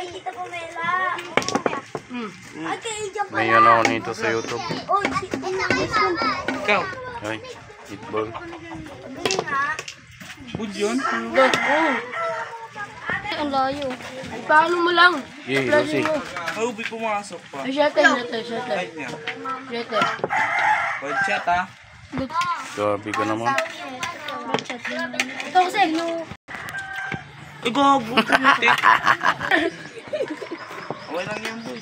Tita Pamela. Ngayon ako nito sa YouTube. Oy, Ikaw. Ay, hitball. Good yun? ang layo. Paano mo lang? Yay, Lucy. Ubi pumasok pa. Ay, shuttle. Right niya. Shuttle. Good shot ha. Grabe ka naman. Ito kasi, no. Ay, gago. Pumitik. Okay lang yan, boy.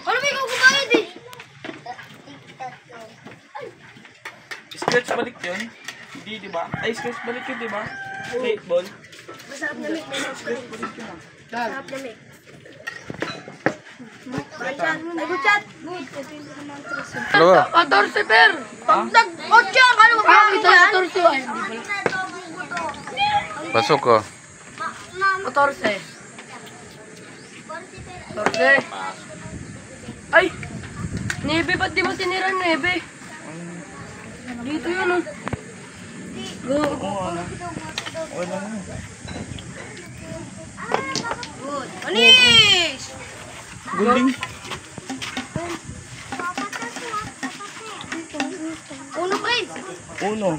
Ano ba ikaw kumayad eh? Scratch balik yun. Hindi, di ba? Ay, scratch balik yun, di ba? Straight ball. Masarap na mik. Masarap na mik. Ay, good chat. Good. Dalawa. 14 per! Pag nag-kotse ang ano, Bakit bakit yan? 14? Ay, hindi pala. Pasok ko. 14. 14. Ay! Nebe, ba't di mo tinira nebe? Dito yun, oh. Go. Oo, ano? Okay lang yun. Good. Anis! Guling. Uno, please. Uno.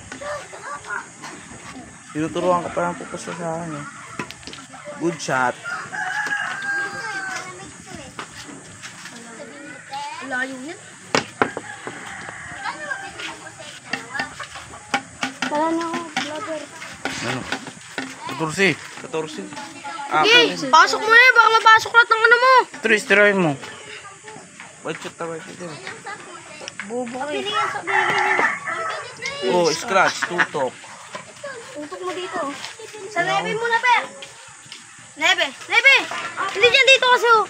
Tinuturuan ka pa ng pupusta sa akin eh. Good shot. Layo yan. Tara na ako, vlogger. Ano? 14. 14. Okay, pasok mo na baka mapasok lahat ng ano mo. Tris, tirahin mo. White shot na white shot. Bobo eh. Oh, scratch. Tutok. Tutok mo dito. Sa nebe muna, Per. Nebe! Nebe! Hindi dyan dito kasi oh.